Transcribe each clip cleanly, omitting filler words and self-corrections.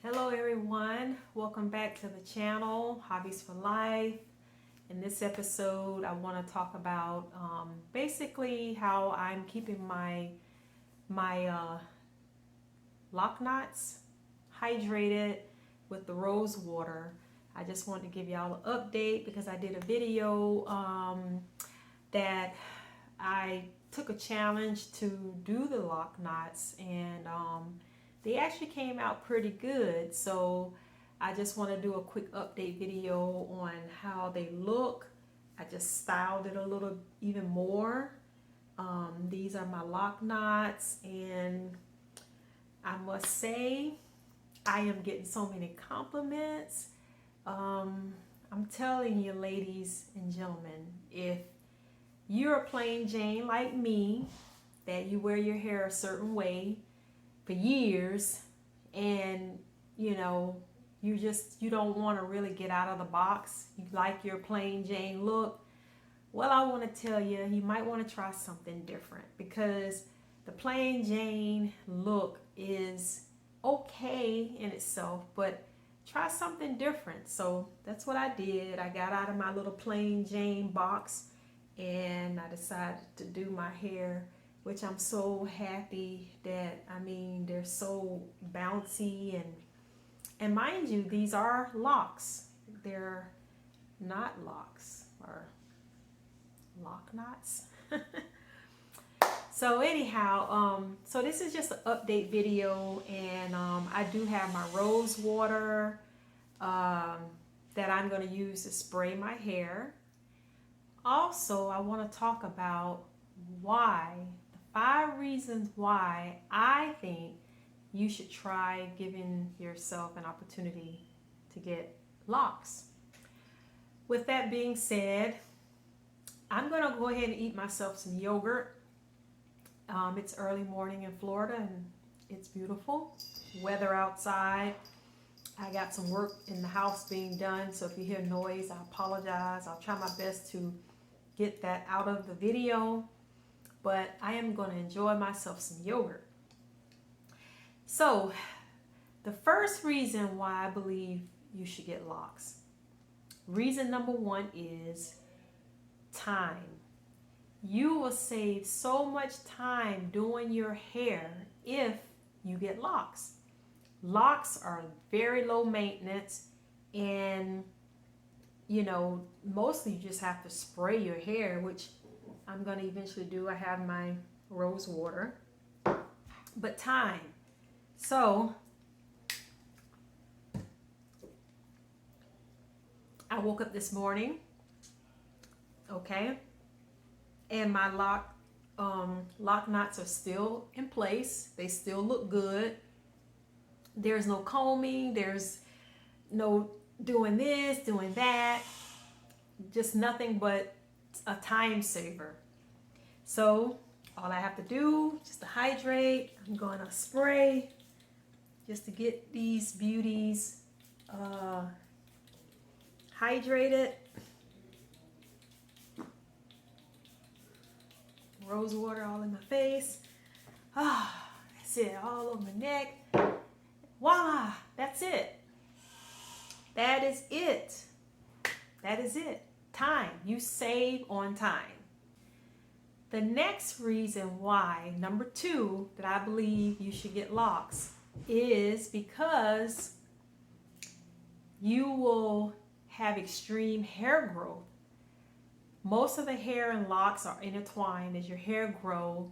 Hello everyone, welcome back to the channel, Hobbies for Life. In this episode, I want to talk about basically how I'm keeping my Loc Knots hydrated with the rose water. I just wanted to give y'all an update because I did a video that I took a challenge to do the Loc Knots, and they actually came out pretty good. So I just want to do a quick update video on how they look. I just styled it a little even more. These are my Loc Knots, and I must say I am getting so many compliments. I'm telling you, ladies and gentlemen, if you're a plain Jane like me, that you wear your hair a certain way for years, and you don't want to really get out of the box, you like your plain Jane look, well, I want to tell you, you might want to try something different, because the plain Jane look is okay in itself, but try something different. So that's what I did. I got out of my little plain Jane box and I decided to do my hair, which I'm so happy that, they're so bouncy, and mind you, these are locks. They're not locks, or Loc Knots. So anyhow, so this is just an update video, and I do have my rose water that I'm going to use to spray my hair. Also, I want to talk about the 5 reasons why I think you should try giving yourself an opportunity to get locks. With that being said, I'm going to go ahead and eat myself some yogurt. It's early morning in Florida and it's beautiful weather outside. I got some work in the house being done, so if you hear noise, I apologize. I'll try my best to get that out of the video, but I am going to enjoy myself some yogurt. So the first reason why I believe you should get locks, reason number 1 is time. You will save so much time doing your hair if you get locks. Locks are very low maintenance, and mostly you just have to spray your hair, which I'm going to eventually do. I have my rose water, but time. So I woke up this morning, okay, and my Loc Knots are still in place. They still look good. There's no combing, there's no doing this, doing that, just nothing but a time saver. So all I have to do, just to hydrate, I'm going to spray just to get these beauties hydrated. Rose water all in my face. That's it, all over my neck. Voila, that's it. That is it. That is it. Time. You save on time. The next reason why, number 2, that I believe you should get locks is because you will have extreme hair growth. Most of the hair and locks are intertwined. As your hair grows,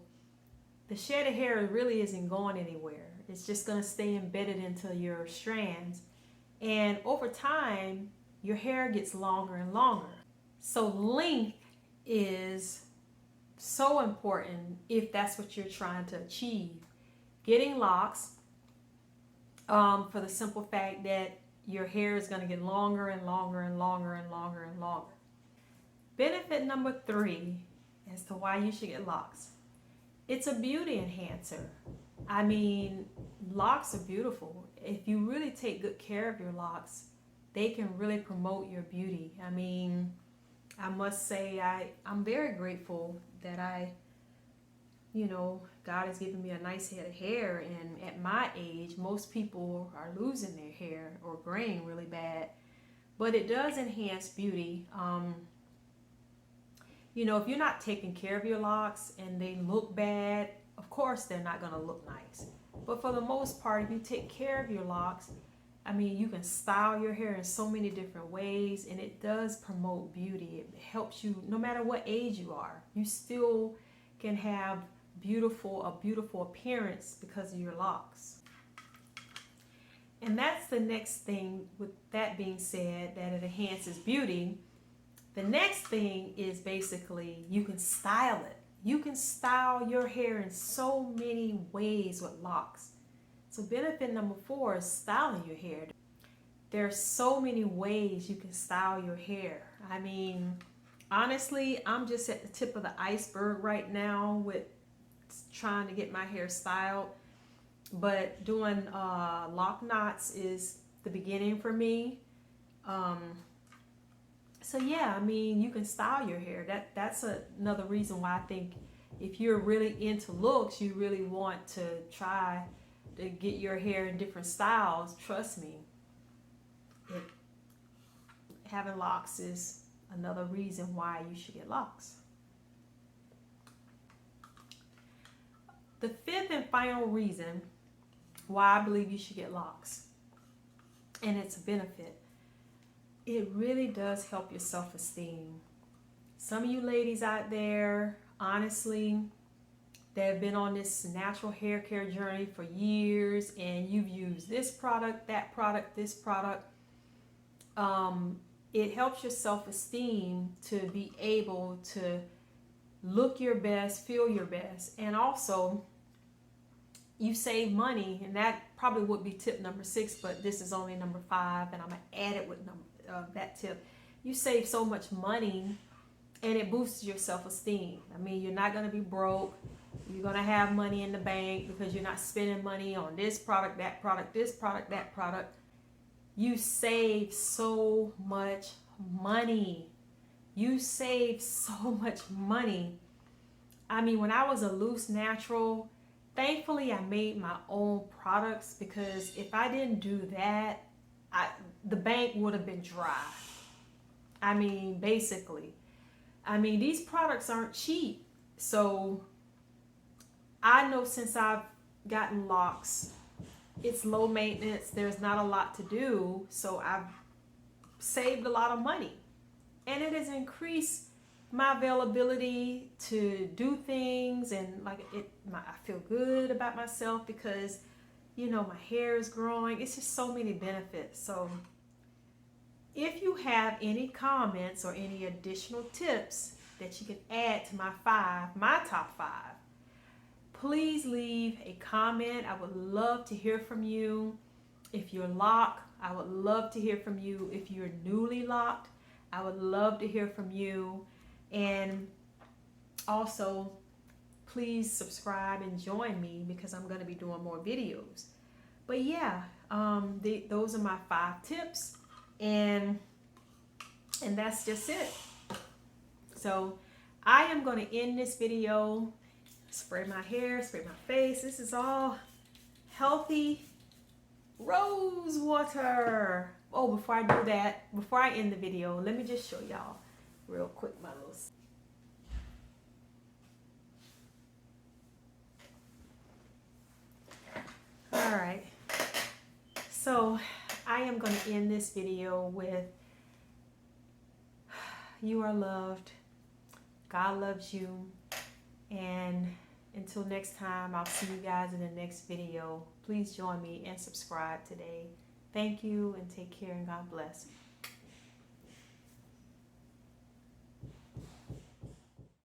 the shed of hair really isn't going anywhere. It's just going to stay embedded into your strands. And over time, your hair gets longer and longer. So length is so important if that's what you're trying to achieve. Getting locks, for the simple fact that your hair is going to get longer and longer and longer and longer and longer. Benefit number 3 as to why you should get locks. It's a beauty enhancer. Locks are beautiful. If you really take good care of your locks, they can really promote your beauty. I must say I'm very grateful that I you know, God has given me a nice head of hair, and at my age, most people are losing their hair or graying really bad. But it does enhance beauty. You know, if you're not taking care of your locks and they look bad, of course they're not going to look nice. But for the most part, if you take care of your locks, I mean, you can style your hair in so many different ways, and it does promote beauty. It helps you, no matter what age you are, you still can have a beautiful appearance because of your locks. And that's the next thing. With that being said, that it enhances beauty, the next thing is basically you can style it. You can style your hair in so many ways with locks. So benefit number 4 is styling your hair. There are so many ways you can style your hair. I mean, honestly, I'm just at the tip of the iceberg right now with trying to get my hair styled. But doing Loc Knots is the beginning for me. So yeah, I mean, you can style your hair. That's another reason why I think if you're really into looks, you really want to try to get your hair in different styles. Trust me, having locks is another reason why you should get locks. The 5th and final reason why I believe you should get locks, and it's a benefit, it really does help your self-esteem. Some of you ladies out there, honestly, that have been on this natural hair care journey for years, and you've used this product, that product, this product, it helps your self-esteem to be able to look your best, feel your best, and also you save money. And that probably would be tip number 6, but this is only number 5, and I'm gonna add it with that tip. You save so much money, and it boosts your self-esteem. I mean, you're not gonna be broke. You're gonna have money in the bank because you're not spending money on this product, that product, this product, that product. You save so much money. You save so much money. I mean, when I was a loose natural, thankfully I made my own products, because if I didn't do that, the bank would have been dry. I mean, basically. I mean, these products aren't cheap. So I know since I've gotten locks, it's low maintenance. There's not a lot to do. So I've saved a lot of money. And it has increased my availability to do things, and I feel good about myself because, you know, my hair is growing. It's just so many benefits. So if you have any comments or any additional tips that you can add to my top 5, please leave a comment. I would love to hear from you. If you're locked, I would love to hear from you. If you're newly locked, I would love to hear from you. And also, please subscribe and join me, because I'm going to be doing more videos. But yeah, those are my 5 tips, and that's just it. So I am going to end this video. Spray my hair, spray my face. This is all healthy rose water. Oh, before I do that, before I end the video, let me just show y'all real quick my little. All right. So I am going to end this video with, you are loved. God loves you. And until next time, I'll see you guys in the next video. Please join me and subscribe today. Thank you, and take care, and God bless.